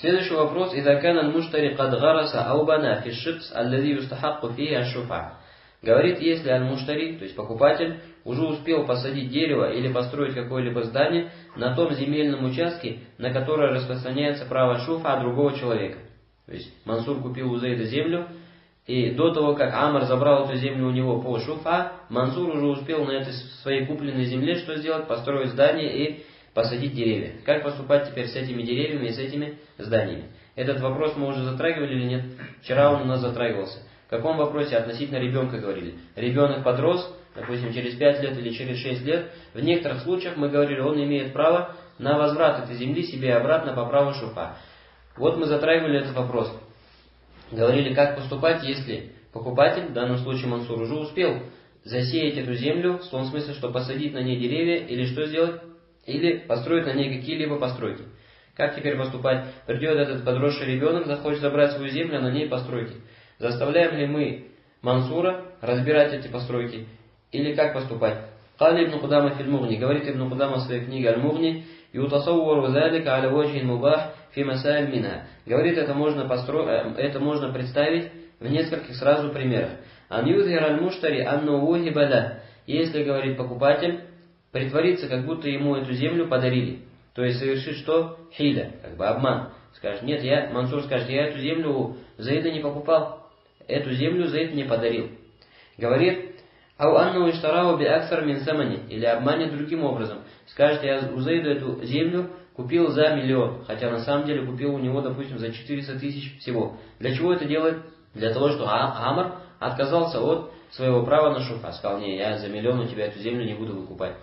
Следующий вопрос. «Иза кана аль-муштари кад гараса ау бана фи шикс аллади юстахакку фи аш-шуфа». Говорит, если аль-муштари, то есть покупатель, уже успел посадить дерево или построить какое-либо здание на том земельном участке, на которое распространяется право шуфа другого человека. То есть Мансур купил у Зейда землю, и до того, как Амр забрал эту землю у него по шуфа, Мансур уже успел на этой своей купленной земле что сделать? Построить здание и посадить деревья. Как поступать теперь с этими деревьями и с этими зданиями? Этот вопрос мы уже затрагивали или нет? Вчера он у нас затрагивался. В каком вопросе относительно ребенка говорили? Ребенок подрос, допустим, через 5 лет или через 6 лет. В некоторых случаях мы говорили, он имеет право на возврат этой земли себе обратно по праву шуфа. Вот мы затрагивали этот вопрос. Говорили, как поступать, если покупатель, в данном случае Мансур, уже успел засеять эту землю, в том смысле, что посадить на ней деревья, или что сделать? Или построить на ней какие-либо постройки. Как теперь поступать? Придет этот подросший ребенок, захочет забрать свою землю, а на ней постройки. Заставляем ли мы Мансура разбирать эти постройки? Или как поступать? Кали ибн Кудама фи аль-Мугни. Говорит ибн Кудама в своей книге Аль-Мугни. Ютасаввару залика аля ваджхин мубах фи масаиль минха. Говорит, это можно представить в нескольких сразу примерах. Ан юдхир аль-муштари анну ухибаля. Если, говорит покупатель, притвориться, как будто ему эту землю подарили. То есть совершит что? Хиля, как бы обман. Скажет, нет, Мансур скажет, я эту землю у Заида не покупал. Эту землю Заид мне подарил. Говорит, ау анну иштарау би аксар мин самани. Или обманет другим образом. Скажет, я у Заида эту землю купил за 1 миллион. Хотя на самом деле купил у него, допустим, за 400 тысяч всего. Для чего это делает? Для того, что Амр отказался от своего права на шуфа. Сказал, не, я за 1 миллион у тебя эту землю не буду выкупать.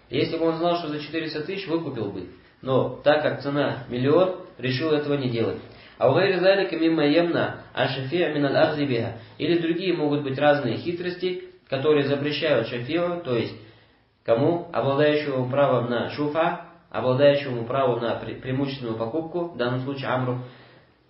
Если бы он знал, что за 400 тысяч, выкупил бы. Но так как цена 1 миллион, решил этого не делать. А у или другие могут быть разные хитрости, которые запрещают шафиу, то есть кому? Обладающему правом на шуфа, обладающему правом на преимущественную покупку, в данном случае Амру,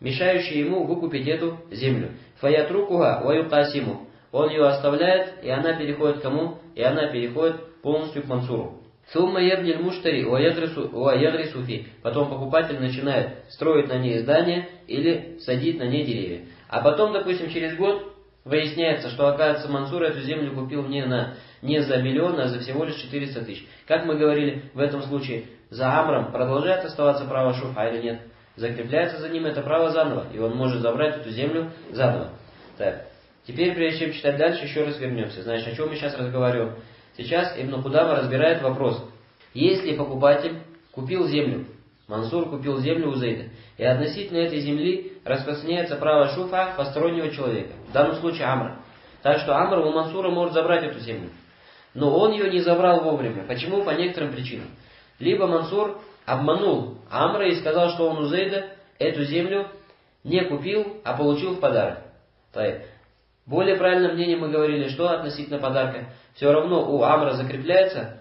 мешающие ему выкупить эту землю. Фаятрукуха ваюкасиму. Он ее оставляет, и она переходит к кому? И она переходит полностью к Мансуру. Сумма ябниль муштари уаягрису фи. Потом покупатель начинает строить на ней здание или садить на ней деревья. А потом, допустим, через год выясняется, что, оказывается, Мансур эту землю купил не за 1 миллион, а за всего лишь 400 тысяч. Как мы говорили в этом случае, за Амром продолжает оставаться право шуфа или нет? Закрепляется за ним это право заново, и он может забрать эту землю заново. Так. Теперь, прежде чем читать дальше, еще раз вернемся. Значит, о чем мы сейчас разговариваем? Сейчас Ибн Кудама разбирает вопрос. Если покупатель купил землю, Мансур купил землю у Зейда, и относительно этой земли распространяется право шуфа постороннего человека, в данном случае Амра. Так что Амр у Мансура может забрать эту землю. Но он ее не забрал вовремя. Почему? По некоторым причинам. Либо Мансур обманул Амра и сказал, что он у Зейда эту землю не купил, а получил в подарок. Более правильное мнение мы говорили, что относительно подарка. Все равно у Амра закрепляется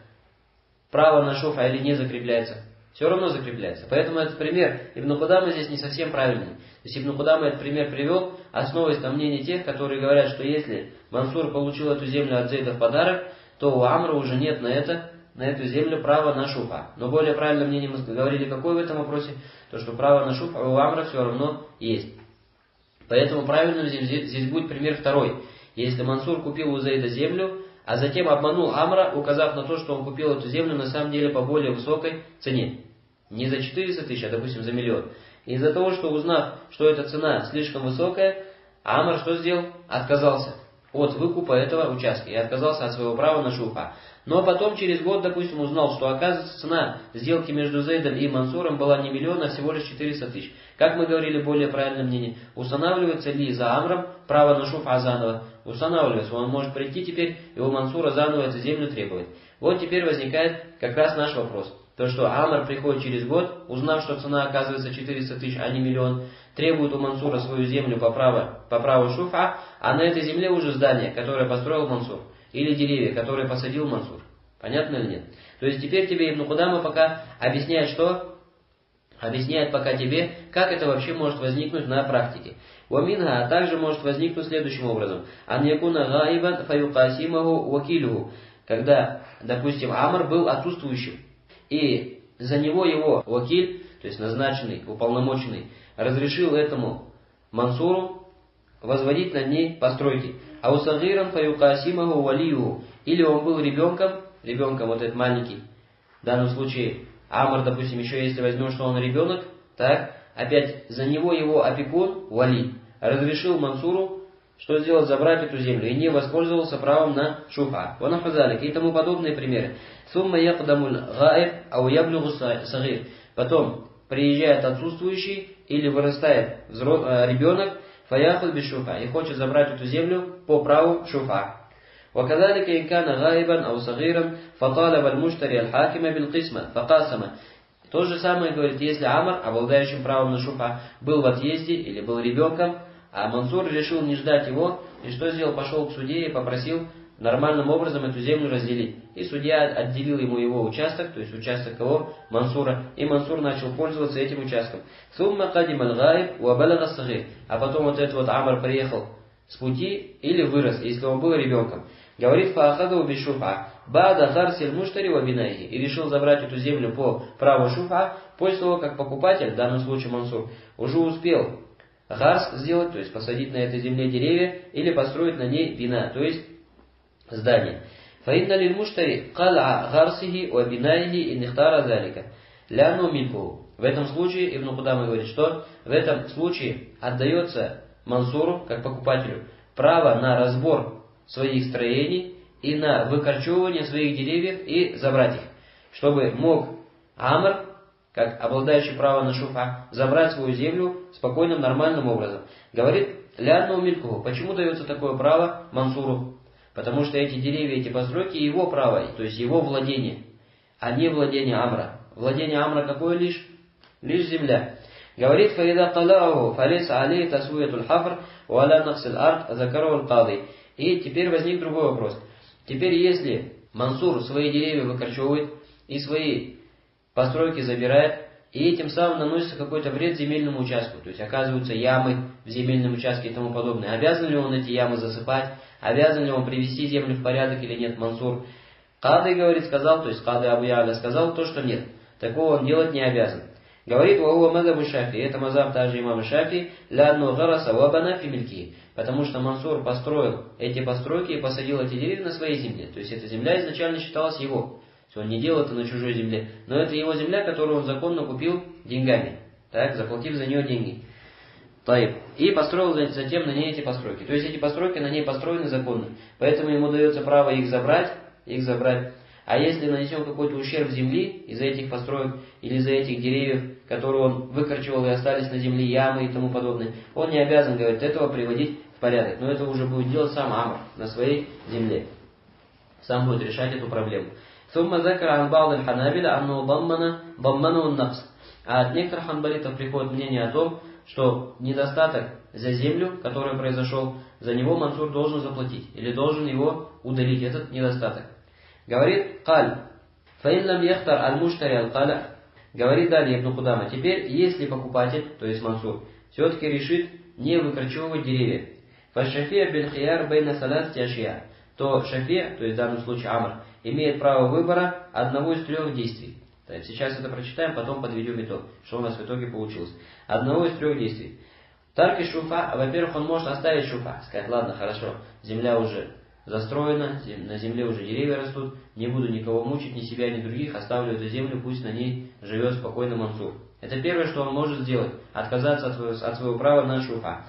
право на шуфа или не закрепляется. Все равно закрепляется. Поэтому этот пример Ибн Кудама здесь не совсем правильный. То есть Ибн Кудама этот пример привел, основываясь на мнении тех, которые говорят, что если Мансур получил эту землю от Зейда в подарок, то у Амра уже нет на эту землю права на шуфа. Но более правильное мнение мы говорили, какое в этом вопросе? То, что право на шуфа у Амра все равно есть. Поэтому правильным здесь будет пример второй. Если Мансур купил у Зейда землю, а затем обманул Амра, указав на то, что он купил эту землю на самом деле по более высокой цене. Не за 400 тысяч, а допустим за 1 миллион. И из-за того, что узнав, что эта цена слишком высокая, Амр что сделал? Отказался от выкупа этого участка и отказался от своего права на шуфа. Но потом через год, допустим, узнал, что оказывается цена сделки между Зейдом и Мансуром была не 1 миллион, а всего лишь 400 тысяч. Как мы говорили, более правильное мнение, устанавливается ли за Амром право на шуфа заново? Устанавливается. Он может прийти теперь и у Мансура заново эту землю требовать. Вот теперь возникает как раз наш вопрос. То, что Амр приходит через год, узнав, что цена оказывается 400 тысяч, а не 1 миллион, требует у Мансура свою землю по праву шуфа, а на этой земле уже здание, которое построил Мансур, или деревья, которые посадил Мансур. Понятно или нет? То есть теперь тебе Ибн Кудама пока объясняет, что? Объясняет пока тебе, как это вообще может возникнуть на практике. Уаминга, а также может возникнуть следующим образом. Ан якуна гаибан фаюкасимаху вакилюху. Когда, допустим, Амр был отсутствующим, и за него его вакиль, то есть назначенный, уполномоченный, разрешил этому Мансуру возводить на ней постройки. А у сагиран фаюкасимаху валию. Или он был ребенком вот этот маленький. В данном случае Амр, допустим, еще если возьмем, что он ребенок, так, опять за него его опекун, вали, разрешил Мансуру, что сделать, забрать эту землю, и не воспользовался правом на шуфа. Ванахазалик и тому подобные примеры. Сумма якдамуль гаиб ау яблюгу сагир. Потом приезжает отсутствующий или вырастает ребенок, фаяхуд без шуфа, и хочет забрать эту землю по праву шуфа. وكذلك إن كان غائبا أو صغيرا فطالب المشتري الحاكم بالقسمة فقاسم. То же самое говорит, если Амр, обладающим правом на шуфа, был в отъезде или был ребенком, а Мансур решил не ждать его, и что сделал? Пошел к судье и попросил нормальным образом эту землю разделить. И судья отделил ему его участок, то есть участок кого? Мансура, и Мансур начал пользоваться этим участком. Сумма кадим аль-гаиб ва балага сагир. А потом вот этот вот Амр приехал с пути или вырос, если он был ребенком. Говорит, фаахаду без шуфа. Бада гарсиль муштари ва бинайхи. И решил забрать эту землю по праву шуфа, после того, как покупатель, в данном случае Мансур, уже успел гарс сделать, то есть посадить на этой земле деревья, или построить на ней бина, то есть здание. Фаинна лиль муштари кал'a гарсихи ва бинайхи инихтара залика. Ляну мильку. В этом случае Ибн Кудама говорит, что в этом случае отдается Мансуру, как покупателю, право на разбор своих строений и на выкорчевывание своих деревьев и забрать их, чтобы мог Амр, как обладающий правом на шуфа, забрать свою землю спокойным, нормальным образом. Говорит, ляну милькуху. Почему дается такое право Мансуру? Потому что эти деревья, эти постройки его право, то есть его владение, а не владение Амра. Владение Амра какое лишь? Лишь земля. Говорит, фаида талааху фалис алей тасуятуль хафр валя наксил арт закарул кады. И теперь возник другой вопрос. Теперь если Мансур свои деревья выкорчевывает и свои постройки забирает, и этим самым наносится какой-то вред земельному участку, то есть оказываются ямы в земельном участке и тому подобное, обязан ли он эти ямы засыпать, обязан ли он привести землю в порядок или нет Мансур? Кады, говорит, сказал, то есть Кады Абу Я'ля сказал то, что нет. Такого он делать не обязан. Говорит, вахуа мазабу Шафи, это мазаб также имама Шафи, лянну гараса вабана фи мильки. Потому что Мансур построил эти постройки и посадил эти деревья на своей земле. То есть эта земля изначально считалась его. Он не делал это на чужой земле. Но это его земля, которую он законно купил деньгами. Так, заплатив за нее деньги. И построил затем на ней эти постройки. То есть эти постройки на ней построены законно. Поэтому ему дается право их забрать. А если нанесен какой-то ущерб земли из-за этих построек или из-за этих деревьев, которые он выкорчевал и остались на земле ямы и тому подобное, он не обязан, говорит, этого приводить в порядок. Но это уже будет делать сам Амр на своей земле. Сам будет решать эту проблему. ثم ذكر عن بعض الحنابلة أنه ضمنه النقص. А от некоторых ханбалитов приходит мнение о том, что недостаток за землю, который произошел, за него Мансур должен заплатить, или должен его удалить, этот недостаток. Говорит, «Каль, фаин яхтар аль-муштари аль-каля». Говорит далее Ибн Кудама, теперь, если покупатель, то есть Мансур, все-таки решит не выкорчевывать деревья, фашафия бин-хияр бейна салат тяшия, то шафия, то есть в данном случае Амр, имеет право выбора одного из трех действий. Так, сейчас это прочитаем, потом подведем итог, что у нас в итоге получилось. Одного из трех действий. Тарки шуфа, во-первых, он может оставить шуфа, сказать, ладно, хорошо, земля уже застроена, на земле уже деревья растут, не буду никого мучить, ни себя, ни других, оставлю эту землю, пусть на ней живет спокойно Мансур. Это первое, что он может сделать, отказаться от своего права на шуфа.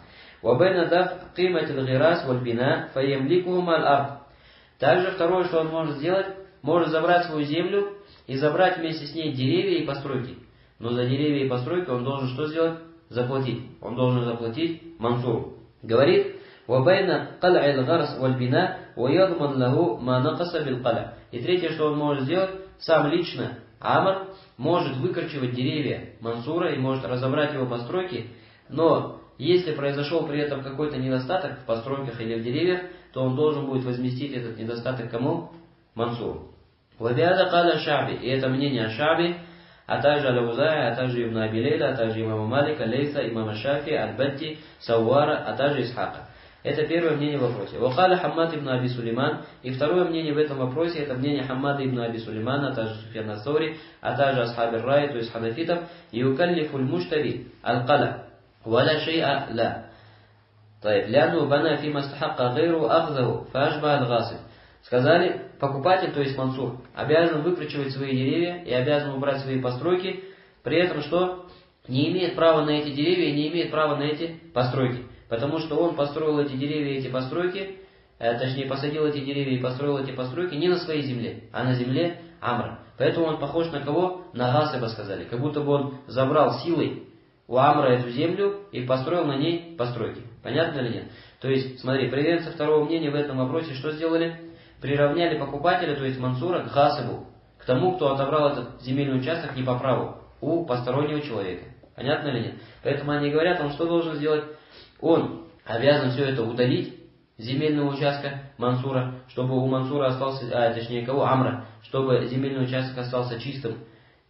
Также второе, что он может сделать, может забрать свою землю и забрать вместе с ней деревья и постройки. Но за деревья и постройки он должен что сделать? Заплатить. Он должен заплатить Мансуру. Говорит, и третье, что он может сделать, сам лично Амр может выкорчевать деревья Мансура и может разобрать его постройки, но если произошел при этом какой-то недостаток в постройках или в деревьях, то он должен будет возместить этот недостаток кому? Мансуру. Вабиада каля Шаби, и это мнение Шаби, а также Аль-Аузаи, а также Ибн Аби Лейля, а также имама Малика, Лейса, имама Шафи, Аль-Батти, Сауара, а также Исхака. Это первое мнение в вопросе. Вакаля Хаммад ибн Аби Сулейман, и второе мнение в этом вопросе, это мнение Хаммада ибн Аби Сулеймана, а также Суфьяна Саури, а также Асхаб ар-Рай, то есть ханафитов, Юкаллифуль Муштари, Аль-Каля. Валя шей'a ля. Ляну бана фима стахакка гайру ахзаху фашба аль-гасиб. Сказали, покупатель, то есть Мансур, обязан выкручивать свои деревья и обязан убрать свои постройки, при этом что не имеет права на эти деревья и не имеет права на эти постройки. Потому что он построил эти деревья и эти постройки, точнее посадил эти деревья и построил эти постройки не на своей земле, а на земле Амра. Поэтому он похож на кого? На Гасиба, сказали. Как будто бы он забрал силой у Амра эту землю и построил на ней постройки. Понятно или нет? То есть, смотри, приверженцы второго мнения в этом вопросе что сделали? Приравняли покупателя, то есть Мансура, к Гасибу, к тому, кто отобрал этот земельный участок не по праву, у постороннего человека. Понятно или нет? Поэтому они говорят, он что должен сделать? Он обязан все это удалить, земельного участка Мансура, чтобы у Мансура остался, точнее кого? Амра, чтобы земельный участок остался чистым,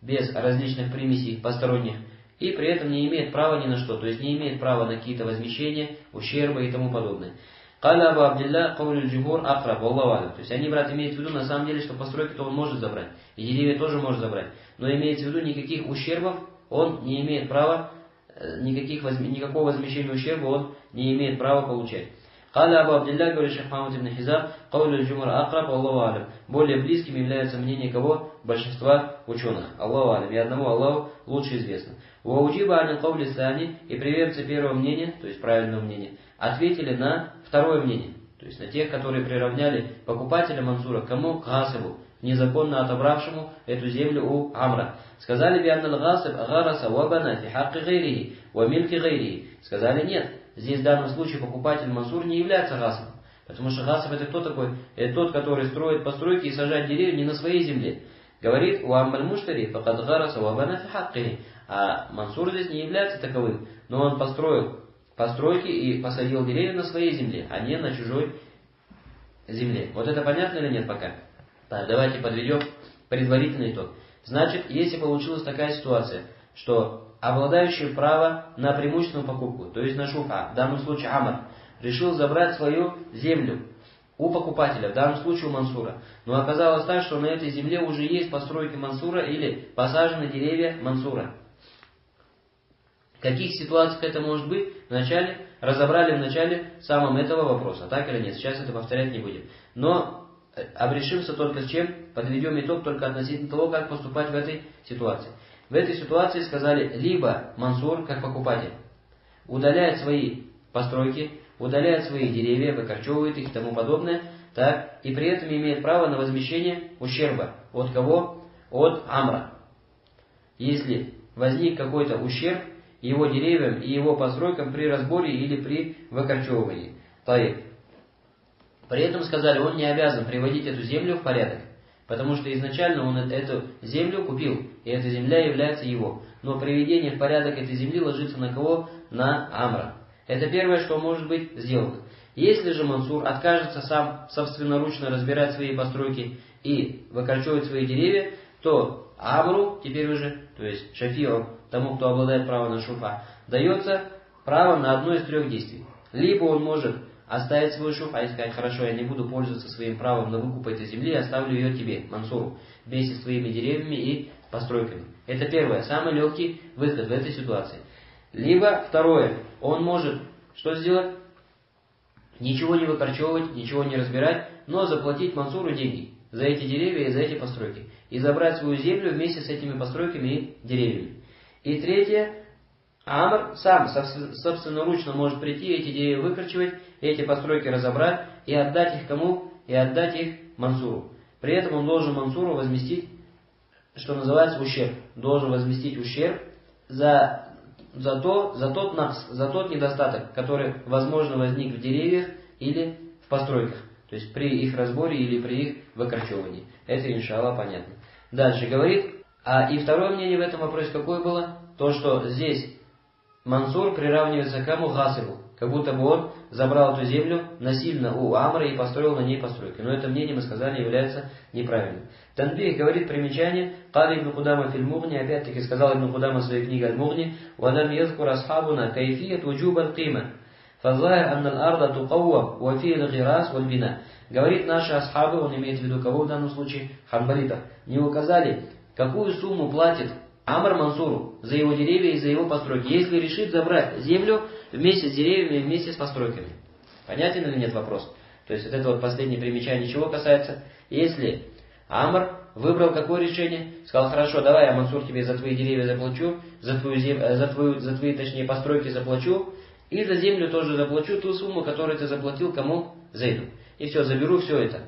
без различных примесей посторонних, и при этом не имеет права ни на что, то есть не имеет права на какие-то возмещения, ущербы и тому подобное. Каля Абу Абдилля каулю джумхур акраб, Аллаху алям. То есть они, брат, имеют в виду на самом деле, что постройки-то он может забрать, и деревья тоже может забрать, но имеется в виду никаких ущербов он не имеет права, никакого возмещения ущерба он не имеет права получать. Каля Абу Абдилля, говорит шейх Мухаммад ибн Хизам, каулю джумхур акраб, Аллаху алям. Более близким является мнение кого? Большинства ученых. Аллаху алям. И одному Аллаху лучше известно. Вауджиба анил каули сани, и приверженцы первого мнения, то есть правильного мнения, ответили на второе мнение, то есть на тех, которые приравняли покупателя Мансура к кому? К Гасибу, незаконно отобравшему эту землю у Амра. Сказали бианнал Гасиб гараса вабана фи хакки гайрихи ва мильки гайрихи. Сказали нет, здесь в данном случае покупатель Мансур не является Гасибом, потому что Гасиб это кто такой? Это тот, который строит постройки и сажает деревья не на своей земле. Говорит, у Аммаль Муштари факад гараса вабана фи хакки. А Мансур здесь не является таковым, но он построил постройки и посадил деревья на своей земле, а не на чужой земле. Вот это понятно или нет пока? Так, давайте подведем предварительный итог. Значит, если получилась такая ситуация, что обладающий право на преимущественную покупку, то есть на шуфа, в данном случае Амр, решил забрать свою землю у покупателя, в данном случае у Мансура, но оказалось так, что на этой земле уже есть постройки Мансура или посажены деревья Мансура. В каких ситуациях это может быть? Разобрали в начале самом этого вопроса. Так или нет? Сейчас это повторять не будем. Но обрешимся только с чем? Подведем итог только относительно того, как поступать в этой ситуации. В этой ситуации сказали, либо Мансур, как покупатель, удаляет свои постройки, удаляет свои деревья, выкорчевывает их и тому подобное, так, и при этом имеет право на возмещение ущерба. От кого? От Амра. Если возник какой-то ущерб его деревьям и его постройкам при разборе или при выкорчевывании. При этом сказали, он не обязан приводить эту землю в порядок, потому что изначально он эту землю купил, и эта земля является его. Но приведение в порядок этой земли ложится на кого? На Амра. Это первое, что может быть сделано. Если же Мансур откажется сам собственноручно разбирать свои постройки и выкорчевывать свои деревья, то Амру, теперь уже, то есть Шафиу, тому, кто обладает правом на шуфа, дается право на одно из трех действий. Либо он может оставить свой шуфа и сказать, хорошо, я не буду пользоваться своим правом на выкуп этой земли, я оставлю ее тебе, Мансуру, вместе с твоими деревьями и постройками. Это первое, самый легкий выход в этой ситуации. Либо второе, он может что сделать? Ничего не выкорчевывать, ничего не разбирать, но заплатить Мансуру деньги за эти деревья и за эти постройки. И забрать свою землю вместе с этими постройками и деревьями. И третье, Амр сам собственноручно может прийти, эти деревья выкорчевать, эти постройки разобрать и отдать их кому? И отдать их Мансуру. При этом он должен Мансуру возместить, что называется, ущерб. Должен возместить ущерб за тот недостаток, который, возможно, возник в деревьях или в постройках. То есть при их разборе или при их выкорчевывании. Это, иншаллах, понятно. Дальше говорит, и второе мнение в этом вопросе какое было? То, что здесь Мансур приравнивается к кому? Гасибу. Как будто бы он забрал эту землю насильно у Амра и построил на ней постройки. Но это мнение, мы сказали, является неправильным. Танбих говорит примечание, Кали ибн Кудама филь Мугни, опять-таки сказал ибн Кудама в своей книге Аль-Мугни, «Вадам язкур асхабуна кайфият уджуб аль-кима, фазлахир анна аль-арда туқаввам, вафи аль-гирас валь-бина». Говорит, наши асхабы, он имеет в виду кого в данном случае? Ханбалитов, не указали, какую сумму платит Амр Мансуру за его деревья и за его постройки, если решит забрать землю вместе с деревьями и вместе с постройками. Понятен или нет вопрос? То есть вот это вот последнее примечание чего касается? Если Амр выбрал какое решение? Сказал, хорошо, давай я, Мансур, тебе за твои деревья заплачу, за твои, точнее, постройки заплачу, и за землю тоже заплачу ту сумму, которую ты заплатил кому? Зейду. И все, заберу все это.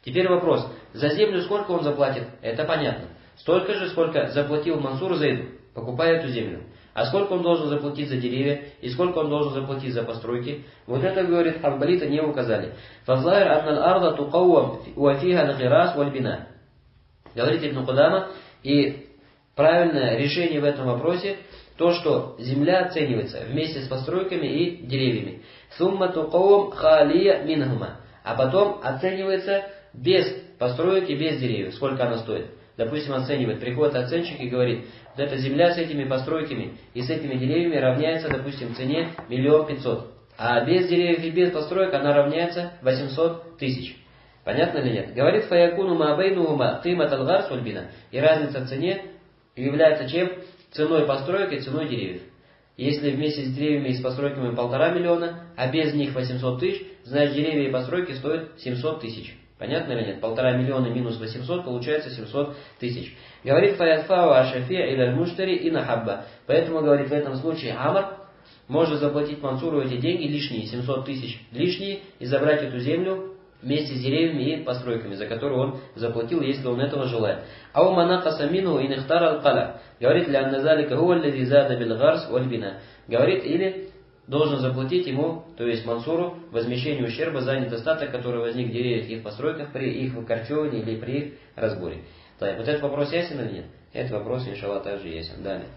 Теперь вопрос, за землю сколько он заплатит? Это понятно. Столько же, сколько заплатил Мансур Зейду, покупая эту землю. А сколько он должен заплатить за деревья, и сколько он должен заплатить за постройки? Вот это, говорит, ханбалиты не указали. Фазлайр анналь арда тукауам уафиха нахирас вальбина. Говорит Ибн Кудама, и правильное решение в этом вопросе, то, что земля оценивается вместе с постройками и деревьями. Сумма тукауам халия минхума. А потом оценивается без построек и без деревьев. Сколько она стоит? Допустим, оценивает, приходит оценщик и говорит, вот эта земля с этими постройками и с этими деревьями равняется, допустим, цене 1 500 000. А без деревьев и без построек она равняется 800 000. Понятно или нет? Говорит, фаякуну маабейнума кимат алгарс вальбина. И разница в цене является чем? Ценой построек и ценой деревьев. Если вместе с деревьями и с постройками 1,5 миллиона, а без них 800 000, значит деревья и постройки стоят 700 000. Понятно или нет? 1,5 миллиона минус 800 получается 700 000. Говорит фаятфау ашафия или муштари и нахабба. Поэтому, говорит, в этом случае Амр может заплатить Мансуру эти деньги лишние, 700 000 лишние, и забрать эту землю вместе с деревьями и постройками, за которые он заплатил, если он этого желает. Ау манакаса минху ин ихтара аль-кала. Говорит, лянна залика хуа аллази зада бил гарс валь бина. Говорит, или должен заплатить ему, то есть Мансуру, возмещение ущерба за недостаток, который возник в деревьях и в постройках при их выкорчевывании или при их разборе. Так, вот этот вопрос ясен или нет? Этот вопрос, иншаллах, также ясен. Далее.